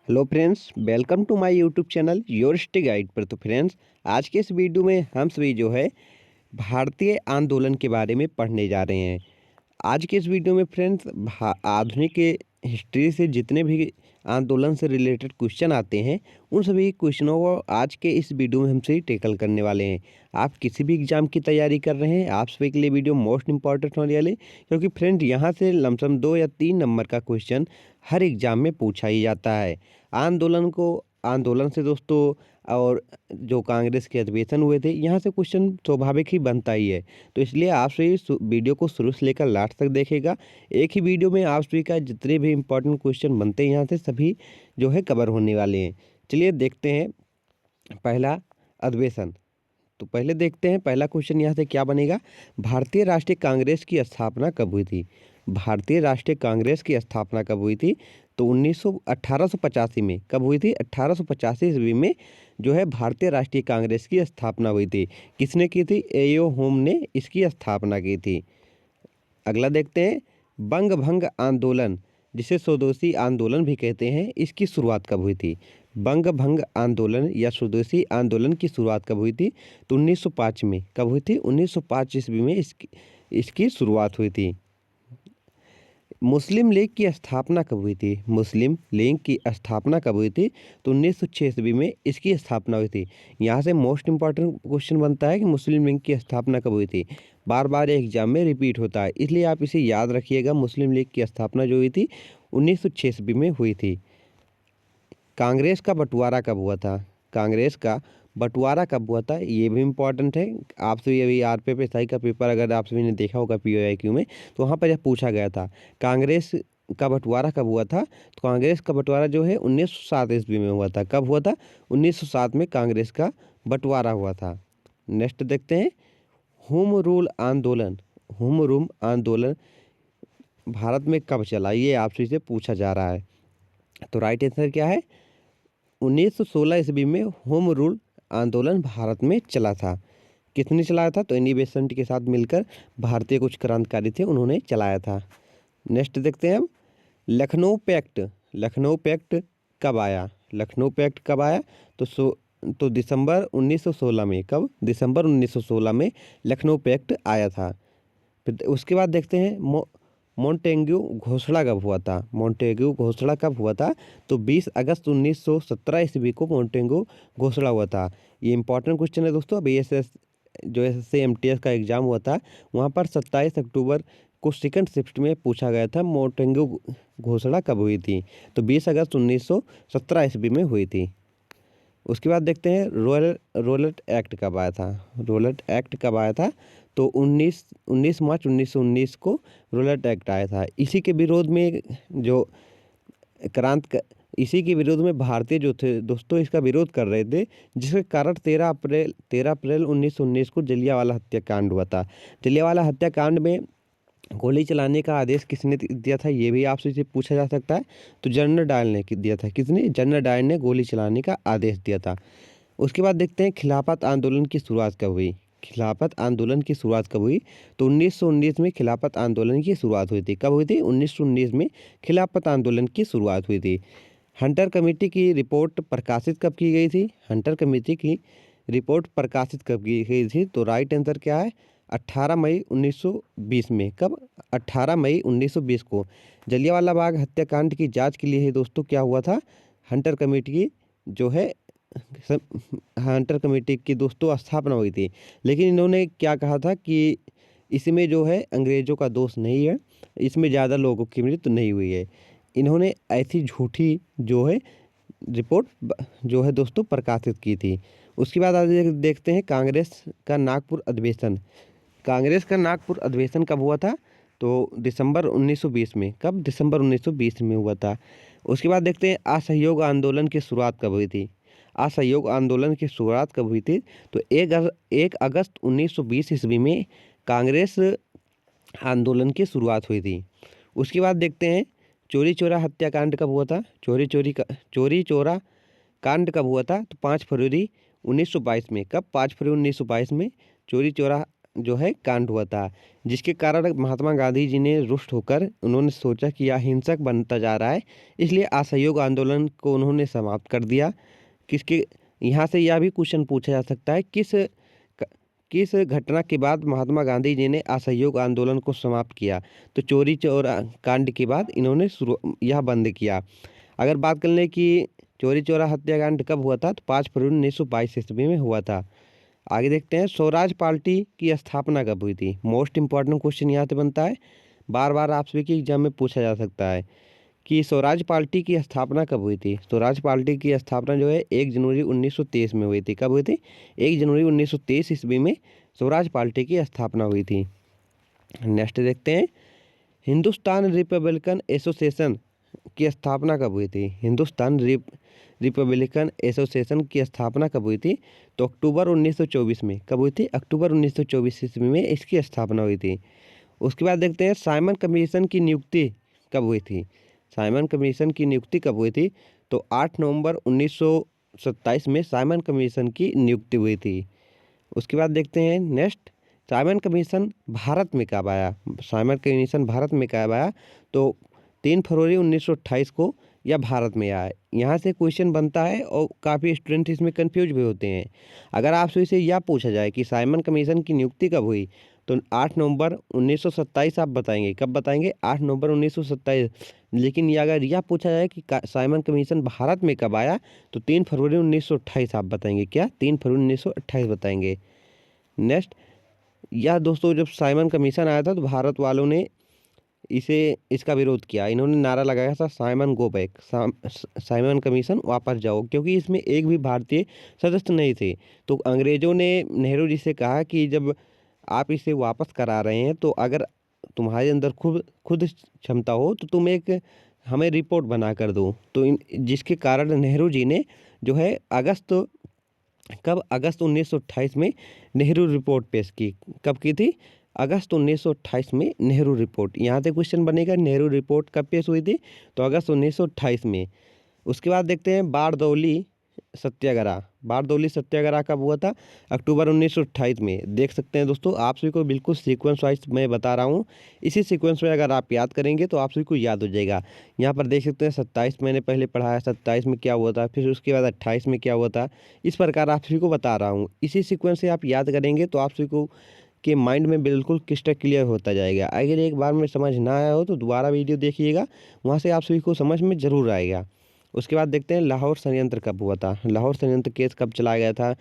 Hello friends, welcome to my YouTube channel your study guide पर। तो friends, आज के इस वीडियो में हम सभी जो है भारतीय आंदोलन के बारे में पढ़ने जा रहे हैं। आज के इस वीडियो में फ्रेंड्स, आधुनिक हिस्ट्री से जितने भी आंदोलन से रिलेटेड क्वेश्चन आते हैं, उन सभी क्वेश्चनों को आज के इस वीडियो में हमसे टैकल करने वाले हैं। आप किसी भी एग्जाम की तैयारी कर रहे हैं, आप सभी के लिए वीडियो मोस्ट इंपॉर्टेंट होने वाले, क्योंकि फ्रेंड यहाँ से लमसम 2 या 3 नंबर का क्वेश्चन हर एग्जाम में पूछा ही जाता है। आंदोलन से दोस्तों, और जो कांग्रेस के अधिवेशन हुए थे, यहाँ से क्वेश्चन स्वाभाविक ही बनता ही है। तो इसलिए आप सभी इस वीडियो को शुरू से लेकर लास्ट तक देखेगा। एक ही वीडियो में आप सभी का जितने भी इंपॉर्टेंट क्वेश्चन बनते हैं, यहाँ से सभी जो है कवर होने वाले हैं। चलिए देखते हैं पहला अधिवेशन। तो पहले देखते हैं पहला क्वेश्चन यहाँ से क्या बनेगा। भारतीय राष्ट्रीय कांग्रेस की स्थापना कब हुई थी? भारतीय राष्ट्रीय कांग्रेस की स्थापना कब हुई थी? तो 1885 में। कब हुई थी? 1885 ईस्वी में जो है भारतीय राष्ट्रीय कांग्रेस की स्थापना हुई थी। किसने की थी? एओ होम ने इसकी स्थापना की थी। अगला देखते हैं बंग भंग आंदोलन, जिसे स्वदेशी आंदोलन भी कहते हैं, इसकी शुरुआत कब हुई थी? बंग भंग आंदोलन या स्वदेशी आंदोलन की शुरुआत कब हुई थी? तो 1905 में। कब हुई थी? 1905 ईस्वी में इसकी शुरुआत हुई थी। मुस्लिम लीग की स्थापना कब हुई थी? मुस्लिम लीग की स्थापना कब हुई थी? तो 1906 ईस्वी में इसकी स्थापना हुई थी। यहाँ से मोस्ट इंपॉर्टेंट क्वेश्चन बनता है कि मुस्लिम लीग की स्थापना कब हुई थी। बार बार एग्जाम में रिपीट होता है, इसलिए आप इसे याद रखिएगा। मुस्लिम लीग की स्थापना जो हुई थी 1906 ईस्वी में हुई थी। कांग्रेस का बंटवारा कब हुआ था? कांग्रेस का बंटवारा कब हुआ था, ये भी इम्पोर्टेंट है। आप सभी अभी आरपीएफएसआई का पेपर अगर आप सभी ने देखा होगा पीओआईक्यू में, तो वहाँ पर यह पूछा गया था कांग्रेस का बंटवारा कब हुआ था। तो कांग्रेस का बंटवारा जो है 1907 ईस्वी में हुआ था। कब हुआ था? 1907 में कांग्रेस का बंटवारा हुआ था। नेक्स्ट देखते हैं होम रूल आंदोलन। होम रूल आंदोलन भारत में कब चला, ये आपसे से पूछा जा रहा है। तो राइट आंसर क्या है? 1916 ईस्वी में होम रूल आंदोलन भारत में चला था। किसने चलाया था? तो एनी बेसेंट के साथ मिलकर भारतीय कुछ क्रांतिकारी थे, उन्होंने चलाया था। नेक्स्ट देखते हैं अब लखनऊ पैक्ट। लखनऊ पैक्ट कब आया? लखनऊ पैक्ट कब आया? तो दिसंबर 1916 में। कब? दिसंबर 1916 में लखनऊ पैक्ट आया था। फिर उसके बाद देखते हैं मोंटेग्यू घोषणा कब हुआ था? मोंटेग्यू घोषणा कब हुआ था? तो 20 अगस्त 1917 ईस्वी को मोंटेग्यू घोषणा हुआ था। ये इंपॉर्टेंट क्वेश्चन है दोस्तों। अभी जो एसएससी एमटीएस का एग्जाम हुआ था, वहाँ पर 27 अक्टूबर को सेकंड शिफ्ट में पूछा गया था मोंटेग्यू घोषणा कब हुई थी। तो 20 अगस्त 1917 ईस्वी में हुई थी। उसके बाद देखते हैं रोलेट एक्ट कब आया था? रोलेट एक्ट कब आया था? तो 19 मार्च 1919 को रोलेट एक्ट आया था। इसी के विरोध में जो इसी के विरोध में भारतीय जो थे दोस्तों, इसका विरोध कर रहे थे, जिसके कारण 13 अप्रैल 1919 को जलियांवाला हत्याकांड हुआ था। जलियांवाला हत्याकांड में गोली चलाने का आदेश किसने दिया था, ये भी आपसे से पूछा जा सकता है। तो जनरल डायर ने दिया था। किसने? जनरल डायर ने गोली चलाने का आदेश दिया था। उसके बाद देखते हैं खिलाफत आंदोलन की शुरुआत कब हुई। खिलाफत आंदोलन की शुरुआत कब हुई? तो 1919 में खिलाफत आंदोलन की शुरुआत हुई थी। कब हुई थी? 1919 में खिलाफत आंदोलन की शुरुआत हुई थी। हंटर कमेटी की रिपोर्ट प्रकाशित कब की गई थी? हंटर कमेटी की रिपोर्ट प्रकाशित कब की गई थी? तो राइट आंसर क्या है? 18 मई 1920 में। कब? 18 मई 1920 को जलियांवाला बाग हत्याकांड की जांच के लिए ही दोस्तों क्या हुआ था? हंटर कमेटी की जो है हंटर कमेटी की दोस्तों स्थापना हुई थी। लेकिन इन्होंने क्या कहा था कि इसमें जो है अंग्रेज़ों का दोष नहीं है, इसमें ज़्यादा लोगों की मृत्यु नहीं हुई है। इन्होंने ऐसी झूठी जो है रिपोर्ट जो है दोस्तों प्रकाशित की थी। उसके बाद आज देखते हैं कांग्रेस का नागपुर अधिवेशन। कांग्रेस का नागपुर अधिवेशन कब हुआ था? तो दिसंबर 1920 में। कब? दिसंबर 1920 में हुआ था। उसके बाद देखते हैं असहयोग आंदोलन की शुरुआत कब हुई थी। असहयोग आंदोलन की शुरुआत कब हुई थी? तो 1 अगस्त 1920 ईस्वी में कांग्रेस आंदोलन की शुरुआत हुई थी। उसके बाद देखते हैं चोरी चोरा हत्याकांड कब हुआ था। चोरी चोरा कांड कब हुआ था? तो 5 फरवरी 1922 में। कब? 5 फरवरी 1922 में चोरी चोरा जो है कांड हुआ था, जिसके कारण महात्मा गांधी जी ने रुष्ट होकर उन्होंने सोचा कि यह हिंसक बनता जा रहा है, इसलिए असहयोग आंदोलन को उन्होंने समाप्त कर दिया। किसके यहाँ से यह भी क्वेश्चन पूछा जा सकता है, किस घटना के बाद महात्मा गांधी जी ने असहयोग आंदोलन को समाप्त किया? तो चोरी चौरा कांड के बाद इन्होंने यह बंद किया। अगर बात कर लें कि चोरी चौरा हत्याकांड कब हुआ था, तो 5 फरवरी 1922 ईस्वी में हुआ था। आगे देखते हैं, स्वराज पार्टी की स्थापना कब हुई थी? मोस्ट इंपॉर्टेंट क्वेश्चन यहाँ से बनता है, बार बार आप सभी की एग्जाम में पूछा जा सकता है कि स्वराज पार्टी की स्थापना कब हुई थी। स्वराज पार्टी की स्थापना जो है 1 जनवरी 1923 में हुई थी। कब हुई थी? 1 जनवरी 1923 ईस्वी में स्वराज पार्टी की स्थापना हुई थी। नेक्स्ट देखते हैं, हिंदुस्तान रिपब्लिकन एसोसिएशन की स्थापना कब हुई थी? हिंदुस्तान रिपब्लिकन एसोसिएशन की स्थापना कब हुई थी? तो अक्टूबर 1924 में। कब हुई थी? अक्टूबर 1924 ईस्वी में इसकी स्थापना हुई थी। उसके बाद देखते हैं, साइमन कमीशन की नियुक्ति कब हुई थी? साइमन कमीशन की नियुक्ति कब हुई थी? तो 8 नवंबर 1927 में साइमन कमीशन की नियुक्ति हुई थी। उसके बाद देखते हैं नेक्स्ट, साइमन कमीशन भारत में कब आया? साइमन कमीशन भारत में कब आया? तो 3 फरवरी 1928 को यह भारत में आया। यहाँ से क्वेश्चन बनता है और काफ़ी स्टूडेंट इसमें कंफ्यूज भी होते हैं। अगर आपसे इसे यह पूछा जाए कि साइमन कमीशन की नियुक्ति कब हुई, तो 8 नवंबर 1927 आप बताएंगे। कब बताएंगे? 8 नवंबर 1927। लेकिन ये अगर यह पूछा जाए कि साइमन कमीशन भारत में कब आया, तो 3 फरवरी 1928 आप बताएंगे। क्या? 3 फरवरी 1928 बताएंगे। नेक्स्ट, यह दोस्तों जब साइमन कमीशन आया था तो भारत वालों ने इसका विरोध किया। इन्होंने नारा लगाया था, Simon go back, Simon commission वापस जाओ, क्योंकि इसमें एक भी भारतीय सदस्य नहीं थे। तो अंग्रेजों ने नेहरू जी से कहा कि जब आप इसे वापस करा रहे हैं, तो अगर तुम्हारे अंदर खुद क्षमता हो तो तुम एक हमें रिपोर्ट बना कर दो। तो जिसके कारण नेहरू जी ने जो है अगस्त 1928 में नेहरू रिपोर्ट पेश की। कब की थी? अगस्त 1928 में नेहरू रिपोर्ट। यहाँ से क्वेश्चन बनेगा, नेहरू रिपोर्ट कब पेश हुई थी? तो अगस्त 1928 में। उसके बाद देखते हैं, बारदौली सत्याग्रह। बारदौली सत्याग्रह कब हुआ था? अक्टूबर 1928 में। देख सकते हैं दोस्तों, आप सभी को बिल्कुल सीक्वेंस वाइज मैं बता रहा हूँ। इसी सीक्वेंस में अगर आप याद करेंगे तो आप सभी को याद हो जाएगा। यहाँ पर देख सकते हैं 27 मैंने पहले पढ़ा है, 27 में क्या हुआ था, फिर उसके बाद 28 में क्या हुआ था। इस प्रकार आप सभी को बता रहा हूँ। इसी सीक्वेंस से आप याद करेंगे तो आप सभी को के माइंड में बिल्कुल क्रिस्टल क्लियर होता जाएगा। अगर एक बार में समझ ना आया हो तो दोबारा वीडियो देखिएगा, वहाँ से आप सभी को समझ में ज़रूर आएगा। उसके बाद देखते हैं, लाहौर षड्यंत्र कब हुआ था? लाहौर षड्यंत्र केस कब चलाया गया था?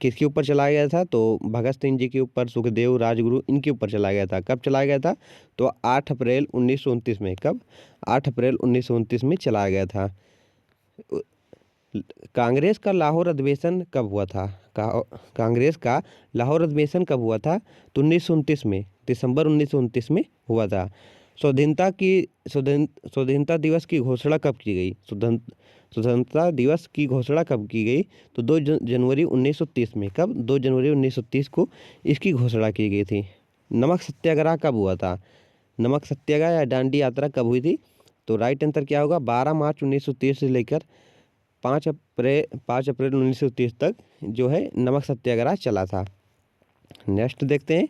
किसके ऊपर चलाया गया था? तो भगत सिंह जी के ऊपर, सुखदेव, राजगुरु, इनके ऊपर चलाया गया था। कब चलाया गया था? तो 8 अप्रैल 1929 में। कब? 8 अप्रैल 1929 में चलाया गया था। कांग्रेस का लाहौर अधिवेशन कब हुआ था? कांग्रेस का लाहौर अधिवेशन कब हुआ था? तो 1929 में, दिसंबर 1929 में हुआ था। स्वतंत्रता दिवस की घोषणा कब की गई? स्वतंत्रता दिवस की घोषणा कब की गई? तो 2 जनवरी 1930 में। कब? 2 जनवरी 1930 को इसकी घोषणा की गई थी। नमक सत्याग्रह कब हुआ था? नमक सत्याग्रह या दांडी यात्रा कब हुई थी? तो राइट आंसर क्या होगा? 12 मार्च 1930 से लेकर 5 अप्रैल 1930 तक जो है नमक सत्याग्रह चला था। नेक्स्ट देखते हैं,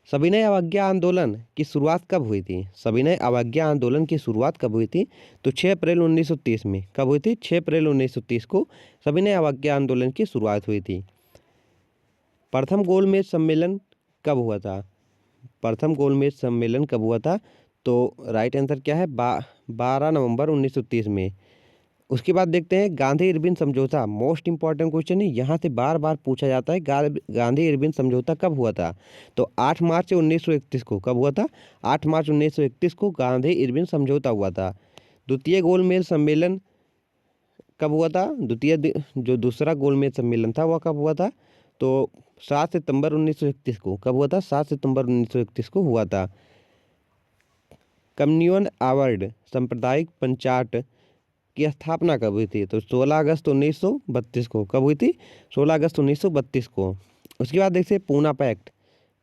सविनय अवज्ञा आंदोलन की शुरुआत कब हुई थी? सविनय अवज्ञा आंदोलन की शुरुआत कब हुई थी? तो 6 अप्रैल 1930 में। कब हुई थी? 6 अप्रैल 1930 को सविनय अवज्ञा आंदोलन की शुरुआत हुई थी। प्रथम गोलमेज सम्मेलन कब हुआ था? प्रथम गोलमेज सम्मेलन कब हुआ था? तो राइट आंसर क्या है? 12 नवंबर 1930 में। उसके बाद देखते हैं, गांधी इरविन समझौता। मोस्ट इंपॉर्टेंट क्वेश्चन है, यहाँ से बार बार पूछा जाता है, गांधी इरविन समझौता कब हुआ था? तो 8 मार्च 1931 को। कब हुआ था? 8 मार्च 1931 को गांधी इरविन समझौता हुआ था। द्वितीय गोलमेज सम्मेलन कब हुआ था? जो दूसरा गोलमेज सम्मेलन था वह कब हुआ था? तो 7 सितंबर 1931 को। कब हुआ था? 7 सितंबर 1931 को हुआ था। कम्युनियन अवार्ड सांप्रदायिक पंचायत की स्थापना कब हुई थी? तो 16 अगस्त 1932 को। कब हुई थी? 16 अगस्त 1932 को। उसके बाद देखिए, पूना पैक्ट।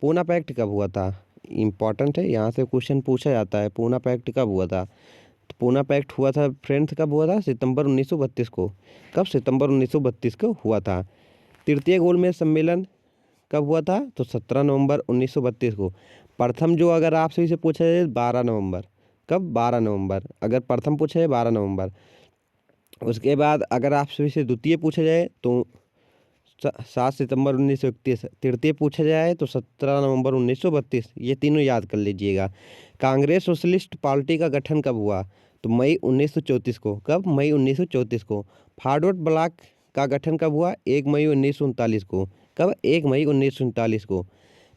पूना पैक्ट कब हुआ था? इम्पॉर्टेंट है, यहाँ से क्वेश्चन पूछा जाता है, पूना पैक्ट कब हुआ था? तो पूना पैक्ट हुआ था फ्रेंड्स, कब हुआ था? सितंबर 1932 को। कब? सितंबर 1932 को हुआ था। तृतीय गोलमेज सम्मेलन कब हुआ था? तो 17 नवंबर 1932 को। प्रथम जो अगर आपसे इसे पूछा जाए 12 नवंबर। कब? 12 नवंबर। अगर प्रथम पूछा जाए 12 नवंबर। उसके बाद अगर आपसे इसे द्वितीय पूछा जाए तो 7 सितंबर 1931। तृतीय पूछा जाए तो 17 नवंबर 1932। ये तीनों याद कर लीजिएगा। कांग्रेस सोशलिस्ट पार्टी का गठन कब हुआ? तो मई 1934 को। कब? मई 1934 को। फॉरवर्ड ब्लॉक का गठन कब हुआ? 1 मई 1939 को। कब? 1 मई 1939 को।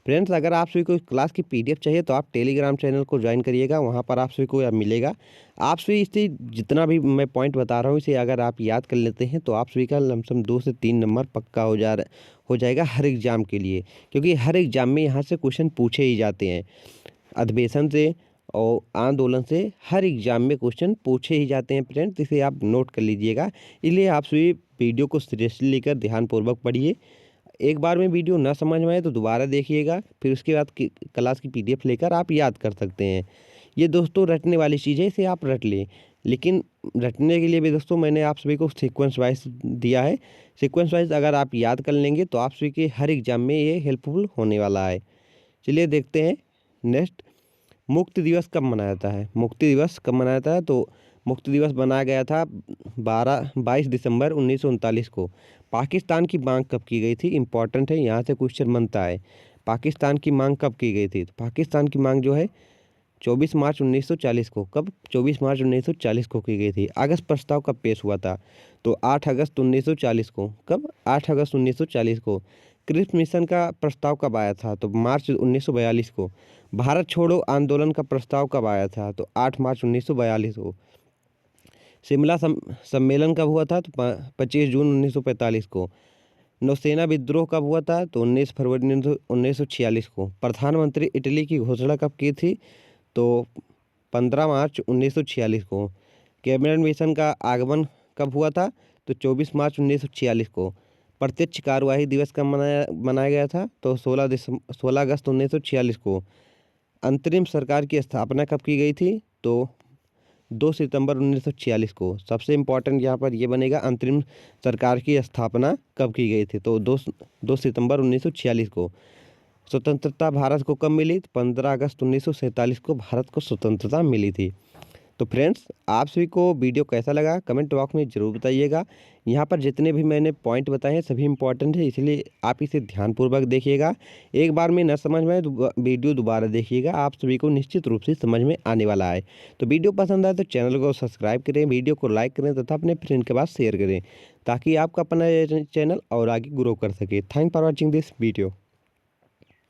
फ्रेंड्स, अगर आप सभी को क्लास की पीडीएफ चाहिए तो आप टेलीग्राम चैनल को ज्वाइन करिएगा, वहाँ पर आप सभी को यह मिलेगा। आप सभी इसे जितना भी मैं पॉइंट बता रहा हूँ इसे अगर आप याद कर लेते हैं तो आप सभी का लमसम 2 से 3 नंबर पक्का हो जाएगा हर एग्ज़ाम के लिए, क्योंकि हर एग्ज़ाम में यहाँ से क्वेश्चन पूछे ही जाते हैं। अधिवेशन से और आंदोलन से हर एग्ज़ाम में क्वेश्चन पूछे ही जाते हैं फ्रेंड्स, इसे आप नोट कर लीजिएगा। इसलिए आप सभी वीडियो को सीरियसली लेकर ध्यानपूर्वक पढ़िए। एक बार में वीडियो ना समझ में आए तो दोबारा देखिएगा, फिर उसके बाद क्लास की पीडीएफ लेकर आप याद कर सकते हैं। ये दोस्तों रटने वाली चीज़ है, इसे आप रट लें, लेकिन रटने के लिए भी दोस्तों मैंने आप सभी को सीक्वेंस वाइज दिया है। सीक्वेंस वाइज अगर आप याद कर लेंगे तो आप सभी के हर एग्ज़ाम में ये हेल्पफुल होने वाला है। चलिए देखते हैं नेक्स्ट। मुक्ति दिवस कब मनाया जाता है? मुक्ति दिवस कब मनाया जाता है? तो मुक्ति दिवस बनाया गया था 22 दिसंबर 1939 को। पाकिस्तान की मांग कब की गई थी? इम्पॉर्टेंट है, यहाँ से क्वेश्चन बनता है। पाकिस्तान की मांग कब की गई थी? तो पाकिस्तान की मांग जो है 24 मार्च 1940 को। कब? 24 मार्च 1940 को की गई थी। अगस्त प्रस्ताव कब पेश हुआ था? तो 8 अगस्त 1940 को। कब? 8 अगस्त 1940 को। क्रिप्स मिशन का प्रस्ताव कब आया था? तो मार्च 1942 को। भारत छोड़ो आंदोलन का प्रस्ताव कब आया था? तो 8 मार्च 1942 को। शिमला सम्मेलन कब हुआ था? तो 25 जून 1945 को। नौसेना विद्रोह कब हुआ था? तो 19 फरवरी 1946 को। प्रधानमंत्री इटली की घोषणा कब की थी? तो 15 मार्च 1946 को। कैबिनेट मिशन का आगमन कब हुआ था? तो 24 मार्च 1946 को। प्रत्यक्ष कार्यवाही दिवस कब मनाया गया था? तो 16 अगस्त 1946 को। अंतरिम सरकार की स्थापना कब की गई थी? तो 2 सितंबर 1946 को। सबसे इम्पोर्टेंट यहाँ पर ये बनेगा, अंतरिम सरकार की स्थापना कब की गई थी? तो 2 सितंबर 1946 को। स्वतंत्रता भारत को कब मिली? 15 अगस्त 1947 को भारत को स्वतंत्रता मिली थी। तो फ्रेंड्स, आप सभी को वीडियो कैसा लगा कमेंट बॉक्स में ज़रूर बताइएगा। यहाँ पर जितने भी मैंने पॉइंट बताए हैं सभी इंपॉर्टेंट है, इसलिए आप इसे ध्यानपूर्वक देखिएगा। एक बार में न समझ में आए तो वीडियो दोबारा देखिएगा, आप सभी को निश्चित रूप से समझ में आने वाला है। तो वीडियो पसंद आए तो चैनल को सब्सक्राइब करें, वीडियो को लाइक करें तथा अपने फ्रेंड के पास शेयर करें, ताकि आपका अपना चैनल और आगे ग्रो कर सके। Thank for watching this video.